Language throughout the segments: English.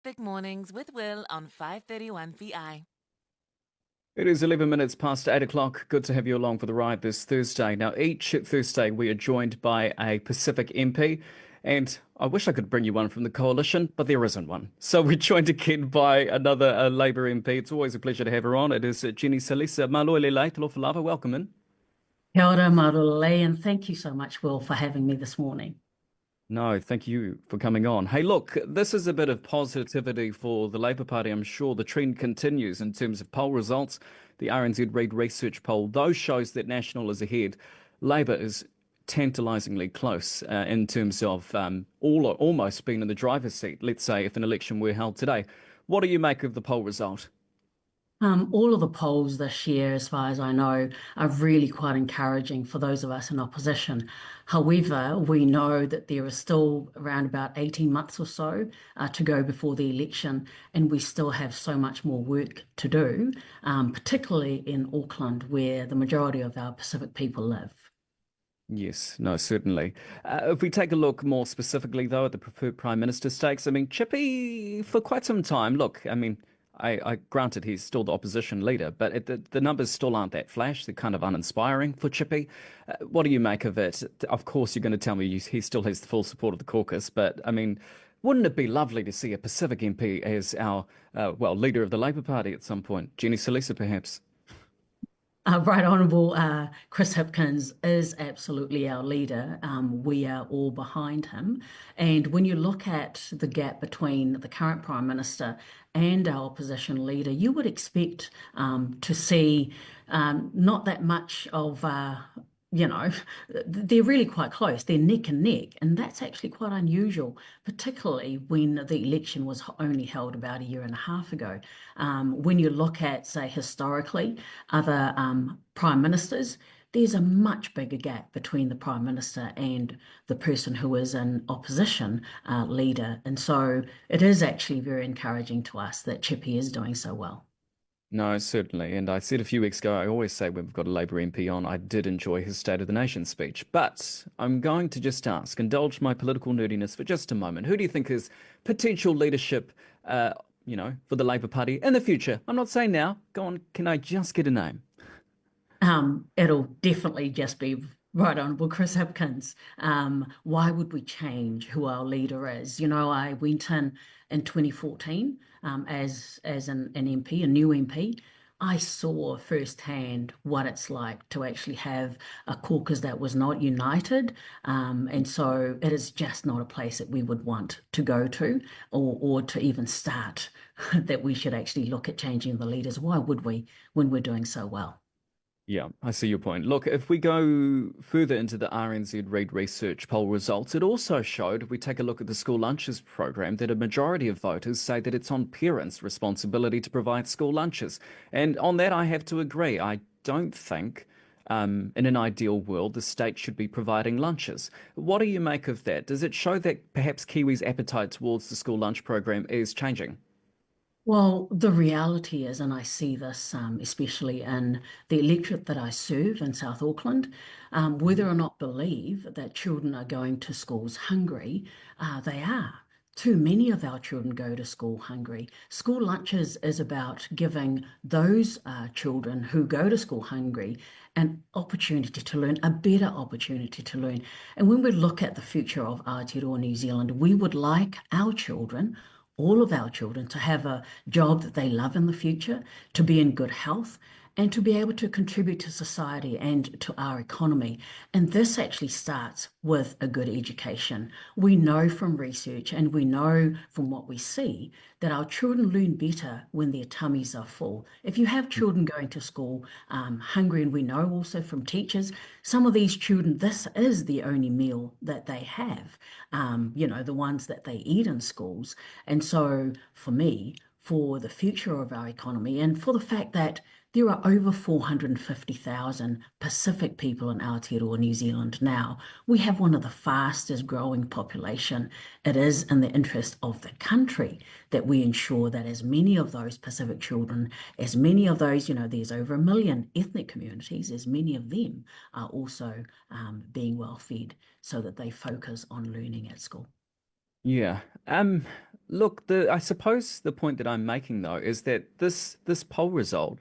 Big Mornings with Will on 5:31 VI. It is 11 minutes past 8 o'clock. Good to have you along for the ride this Thursday. Now, each Thursday we are joined by a Pacific MP, and I wish I could bring you one from the coalition, but there isn't one. So we're joined again by another Labour MP. It's always a pleasure to have her on. It is Jenny Salesa. Malo lele, talofa lava. Welcome in. Kia ora, marulele, and thank you so much, Will, for having me this morning. No, thank you for coming on. Hey, look, this is a bit of positivity for the Labour Party. I'm sure the trend continues in terms of poll results. The RNZ Reid Research poll, those shows that National is ahead. Labour is tantalisingly close in terms of almost being in the driver's seat, let's say, if an election were held today. What do you make of the poll result? All of the polls this year, as far as I know, are really quite encouraging for those of us in opposition. However, we know that there is still around about 18 months or so to go before the election, and we still have so much more work to do, particularly in Auckland, where the majority of our Pacific people live. Yes, no, certainly. If we take a look more specifically, though, at the preferred Prime Minister stakes, I mean, Chippy, for quite some time, look, I mean, I granted he's still the opposition leader, but the numbers still aren't that flash. They're kind of uninspiring for Chippy. What do you make of it? Of course, you're going to tell me he still has the full support of the caucus, but I mean, wouldn't it be lovely to see a Pacific MP as our, leader of the Labour Party at some point? Jenny Salesa, perhaps? Right Honourable Chris Hipkins is absolutely our leader. We are all behind him. And when you look at the gap between the current Prime Minister and our opposition leader, you would expect to see not that much of they're really quite close. They're neck and neck, and that's actually quite unusual, particularly when the election was only held about a year and a half ago. When you look at, say, historically, other prime ministers, there's a much bigger gap between the prime minister and the person who is an opposition leader. And so it is actually very encouraging to us that Chippy is doing so well. No, certainly. And I said a few weeks ago, I always say when we've got a Labour MP on, I did enjoy his State of the Nation speech. But I'm going to just ask, indulge my political nerdiness for just a moment. Who do you think is potential leadership, for the Labour Party in the future? I'm not saying now. Go on, can I just get a name? It'll definitely just be Right Honourable Chris Hipkins. Why would we change who our leader is? You know, I went in 2014 as an MP, a new MP. I saw firsthand what it's like to actually have a caucus that was not united. And so it is just not a place that we would want to go to or to even start that we should actually look at changing the leaders. Why would we when we're doing so well? Yeah, I see your point. Look, if we go further into the RNZ Reid Research poll results, it also showed, if we take a look at the school lunches program, that a majority of voters say that it's on parents' responsibility to provide school lunches. And on that, I have to agree. I don't think, in an ideal world, the state should be providing lunches. What do you make of that? Does it show that perhaps Kiwis' appetite towards the school lunch program is changing? Well, the reality is, and I see this especially in the electorate that I serve in South Auckland, whether or not believe that children are going to schools hungry, they are. Too many of our children go to school hungry. School lunches is about giving those children who go to school hungry an opportunity to learn, a better opportunity to learn. And when we look at the future of Aotearoa New Zealand, we would like our children, all of our children, to have a job that they love in the future, to be in good health, and to be able to contribute to society and to our economy. And this actually starts with a good education. We know from research and we know from what we see that our children learn better when their tummies are full. If you have children going to school hungry, and we know also from teachers, some of these children, this is the only meal that they have, the ones that they eat in schools. And so for me, for the future of our economy and for the fact that there are over 450,000 Pacific people in Aotearoa, New Zealand now. We have one of the fastest growing population. It is in the interest of the country that we ensure that as many of those Pacific children, as many of those, there's over 1 million ethnic communities, as many of them are also being well fed so that they focus on learning at school. Yeah. Look, I suppose the point that I'm making though is that this poll result,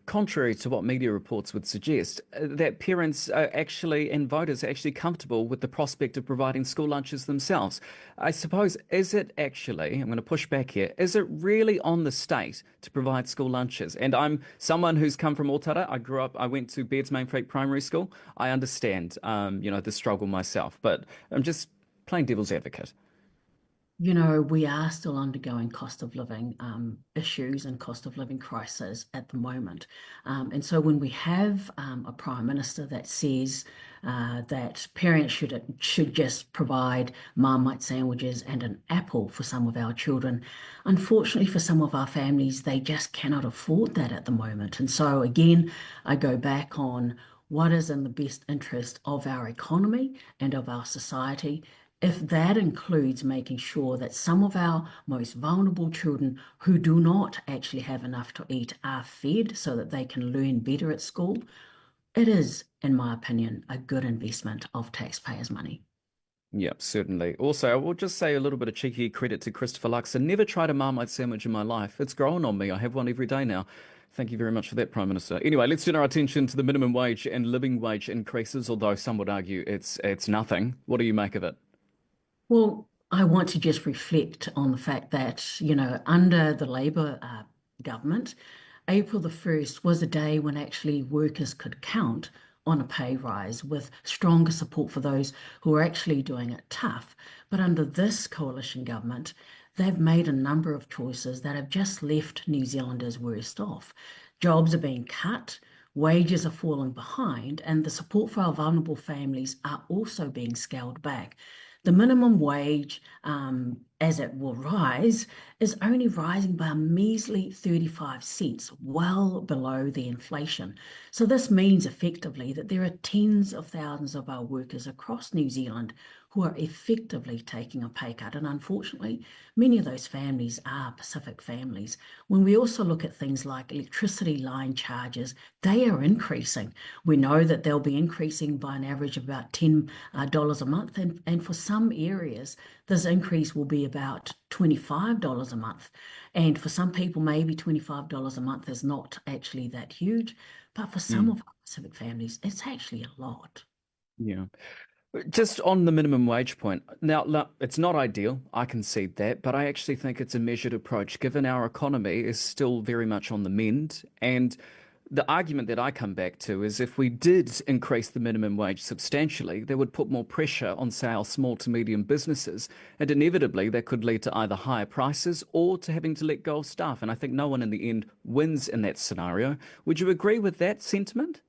contrary to what media reports would suggest, that parents are actually and voters are actually comfortable with the prospect of providing school lunches themselves. I suppose, is it actually, I'm going to push back here, is it really on the state to provide school lunches? And I'm someone who's come from Aotearoa. I went to Baird's Mainfreight Primary School. I understand, the struggle myself, but I'm just playing devil's advocate. You know, we are still undergoing cost of living issues and cost of living crisis at the moment. And so when we have a prime minister that says that parents should just provide Marmite sandwiches and an apple for some of our children, unfortunately for some of our families, they just cannot afford that at the moment. And so again, I go back on what is in the best interest of our economy and of our society. If that includes making sure that some of our most vulnerable children who do not actually have enough to eat are fed so that they can learn better at school, it is, in my opinion, a good investment of taxpayers' money. Yep, certainly. Also, I will just say a little bit of cheeky credit to Christopher Luxon. Never tried a Marmite sandwich in my life. It's grown on me. I have one every day now. Thank you very much for that, Prime Minister. Anyway, let's turn our attention to the minimum wage and living wage increases, although some would argue it's nothing. What do you make of it? Well, I want to just reflect on the fact that, under the Labour government, April the 1st was a day when actually workers could count on a pay rise with stronger support for those who are actually doing it tough. But under this coalition government, they've made a number of choices that have just left New Zealanders worse off. Jobs are being cut, wages are falling behind, and the support for our vulnerable families are also being scaled back. The minimum wage, as it will rise, is only rising by a measly 35 cents, well below the inflation. So this means effectively that there are tens of thousands of our workers across New Zealand who are effectively taking a pay cut. And unfortunately, many of those families are Pacific families. When we also look at things like electricity line charges, they are increasing. We know that they'll be increasing by an average of about $10 a month. And for some areas, this increase will be about $25 a month. And for some people, maybe $25 a month is not actually that huge. But for some Mm, of our Pacific families, it's actually a lot. yeah. Just on the minimum wage point, now, look, it's not ideal. I concede that, but I actually think it's a measured approach given our economy is still very much on the mend. And the argument that I come back to is if we did increase the minimum wage substantially, that would put more pressure on, say, our small to medium businesses. And inevitably, that could lead to either higher prices or to having to let go of staff. And I think no one in the end wins in that scenario. Would you agree with that sentiment?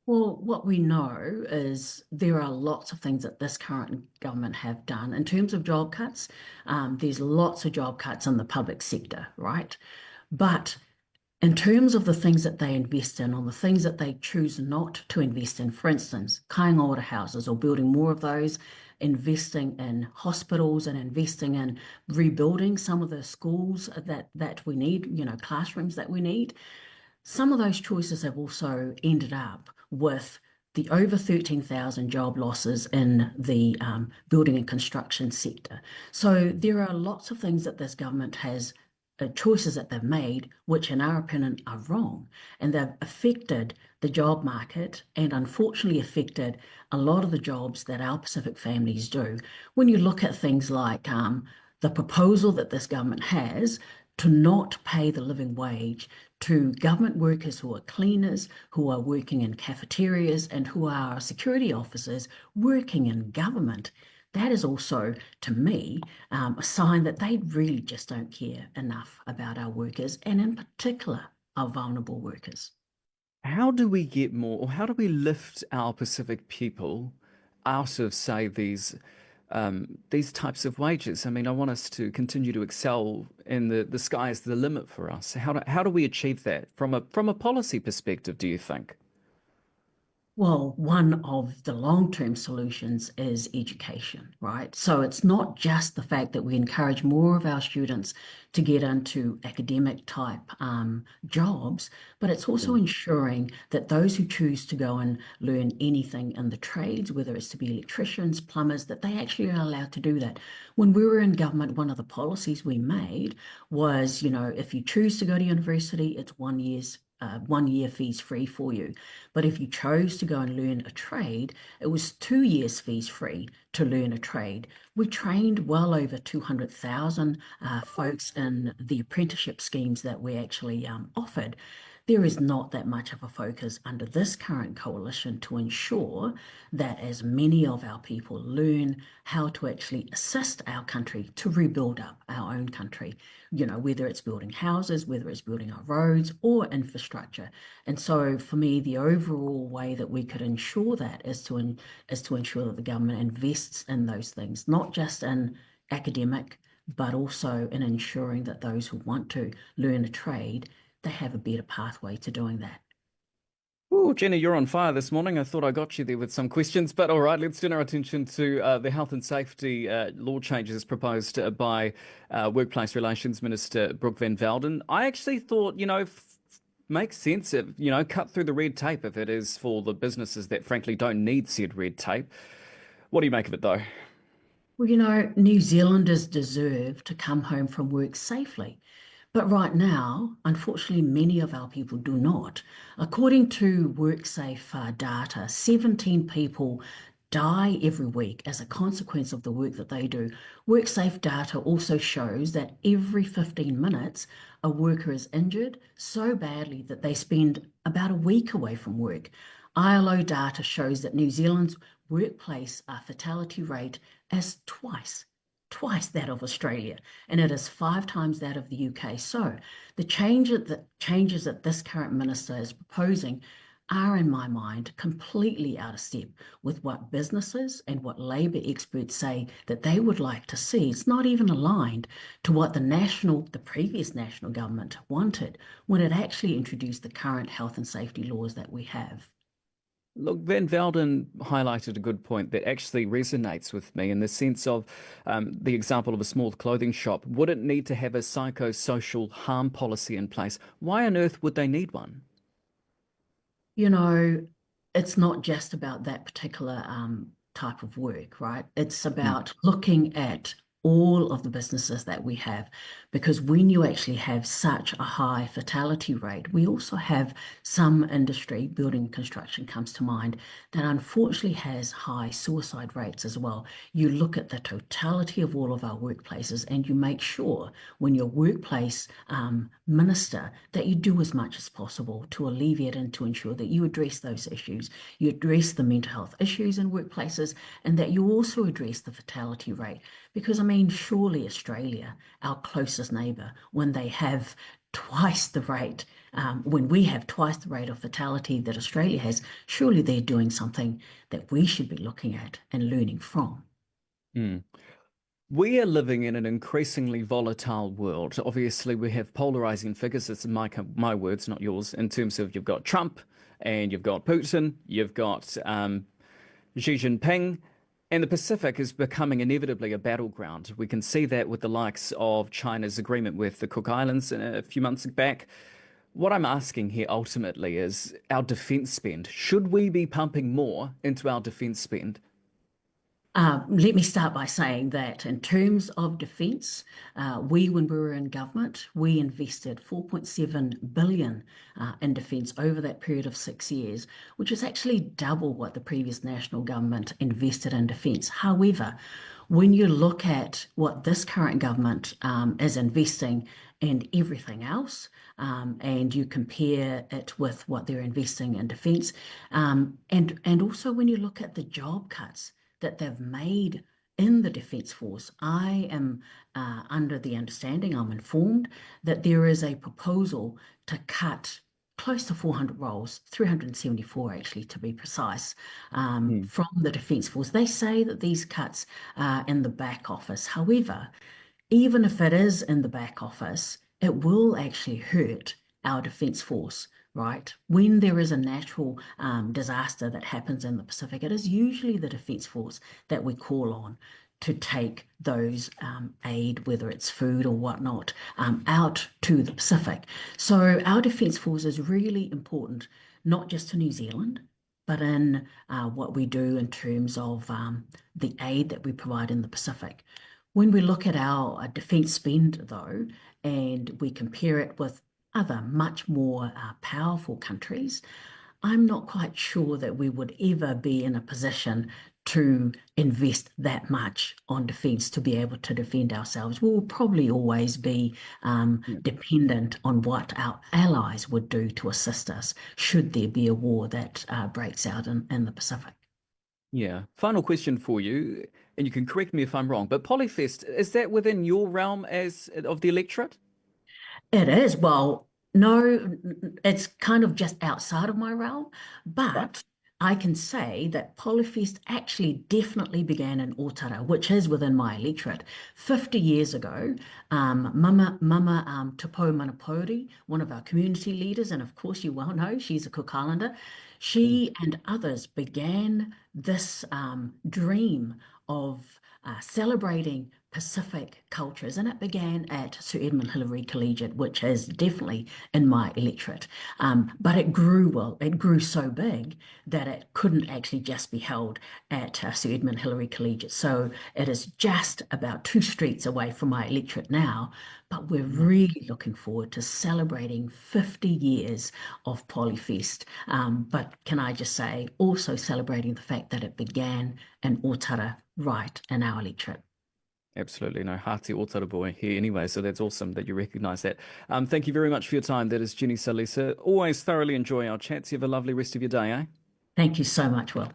Well, what we know is there are lots of things that this current government have done. In terms of job cuts, there's lots of job cuts in the public sector, right? But in terms of the things that they invest in or the things that they choose not to invest in, for instance, kāinga ora houses or building more of those, investing in hospitals and investing in rebuilding some of the schools that we need, classrooms that we need. Some of those choices have also ended up with the over 13,000 job losses in the building and construction sector. So there are lots of things that this government has, choices that they've made, which in our opinion are wrong. And they've affected the job market and unfortunately affected a lot of the jobs that our Pacific families do. When you look at things like the proposal that this government has to not pay the living wage to government workers who are cleaners, who are working in cafeterias, and who are security officers working in government. That is also, to me, a sign that they really just don't care enough about our workers, and in particular, our vulnerable workers. How do we get more, or how do we lift our Pacific people out of, say, these types of wages? I mean, I want us to continue to excel, and the sky is the limit for us. How do we achieve that from a policy perspective, do you think? Well, one of the long-term solutions is education, right? So it's not just the fact that we encourage more of our students to get into academic type jobs, but it's also Mm. ensuring that those who choose to go and learn anything in the trades, whether it's to be electricians, plumbers, that they actually are allowed to do that. When we were in government, one of the policies we made was, if you choose to go to university, it's 1 year fees free for you. But if you chose to go and learn a trade, it was 2 years fees free to learn a trade. We trained well over 200,000 folks in the apprenticeship schemes that we actually offered. There is not that much of a focus under this current coalition to ensure that as many of our people learn how to actually assist our country to rebuild up our own country, whether it's building houses, whether it's building our roads or infrastructure. And so for me, the overall way that we could ensure that is to ensure that the government invests in those things, not just in academic, but also in ensuring that those who want to learn a trade, they have a better pathway to doing that. Oh, Jenny, you're on fire this morning. I thought I got you there with some questions, but all right, let's turn our attention to the health and safety law changes proposed by Workplace Relations Minister Brooke Van Velden. I actually thought, makes sense if, cut through the red tape if it is for the businesses that frankly don't need said red tape. What do you make of it, though? Well, New Zealanders deserve to come home from work safely. But right now, unfortunately, many of our people do not. According to WorkSafe data, 17 people die every week as a consequence of the work that they do. WorkSafe data also shows that every 15 minutes, a worker is injured so badly that they spend about a week away from work. ILO data shows that New Zealand's workplace fatality rate is twice that of Australia, and it is 5 times that of the UK. So the changes that this current minister is proposing are, in my mind, completely out of step with what businesses and what Labour experts say that they would like to see. It's not even aligned to what the previous national government wanted when it actually introduced the current health and safety laws that we have. Look, Van Velden highlighted a good point that actually resonates with me in the sense of the example of a small clothing shop. Would it need to have a psychosocial harm policy in place? Why on earth would they need one? You know, it's not just about that particular type of work, right? It's Mm. about looking at all of the businesses that we have, because when you actually have such a high fatality rate, we also have some industry, building and construction comes to mind, that unfortunately has high suicide rates as well. You look at the totality of all of our workplaces and you make sure when your workplace minister that you do as much as possible to alleviate and to ensure that you address those issues, you address the mental health issues in workplaces, and that you also address the fatality rate. Because, I mean, surely Australia, our closest neighbour, when they have twice the rate, when we have twice the rate of fatality that Australia has, surely they're doing something that we should be looking at and learning from. Mm. We are living in an increasingly volatile world. Obviously, we have polarizing figures. It's my words, not yours, in terms of you've got Trump and you've got Putin, you've got Xi Jinping, and the Pacific is becoming inevitably a battleground. We can see that with the likes of China's agreement with the Cook Islands a few months back. What I'm asking here ultimately is our defense spend. Should we be pumping more into our defense spend? Let me start by saying that in terms of defence, when we were in government, we invested 4.7 billion in defence over that period of 6 years, which is actually double what the previous national government invested in defence. However, when you look at what this current government is investing in everything else, and you compare it with what they're investing in defence, and also when you look at the job cuts that they've made in the Defence Force, I am under the understanding, I'm informed, that there is a proposal to cut close to 400 roles, 374 actually to be precise, Hmm. from the Defence Force. They say that these cuts are in the back office. However, even if it is in the back office, it will actually hurt our Defence Force right? When there is a natural disaster that happens in the Pacific, it is usually the Defence Force that we call on to take those aid, whether it's food or whatnot, out to the Pacific. So our Defence Force is really important, not just to New Zealand, but in what we do in terms of the aid that we provide in the Pacific. When we look at our defence spend, though, and we compare it with other much more powerful countries, I'm not quite sure that we would ever be in a position to invest that much on defence to be able to defend ourselves. We'll probably always be dependent on what our allies would do to assist us should there be a war that breaks out in the Pacific. Yeah. Final question for you, and you can correct me if I'm wrong, but Polyfest, is that within your realm as of the electorate? It is. Well, no, it's kind of just outside of my realm, Right. but I can say that Polyfest actually definitely began in Aotearoa, which is within my electorate. 50 years ago, Mama Tapo Manapori, one of our community leaders, and of course you well know, she's a Cook Islander, Mm. she and others began this dream of celebrating Pacific cultures, and it began at Sir Edmund Hillary Collegiate, which is definitely in my electorate. But it grew well, it grew so big that it couldn't actually just be held at Sir Edmund Hillary Collegiate. So it is just about 2 streets away from my electorate now, but we're really looking forward to celebrating 50 years of Polyfest. But can I just say, also celebrating the fact that it began in Aotearoa, right in our electorate. Absolutely. No, Hati Aotearoa here anyway, so that's awesome that you recognise that. Thank you very much for your time. That is Jenny Salesa. Always thoroughly enjoy our chats. You have a lovely rest of your day, eh? Thank you so much, Will.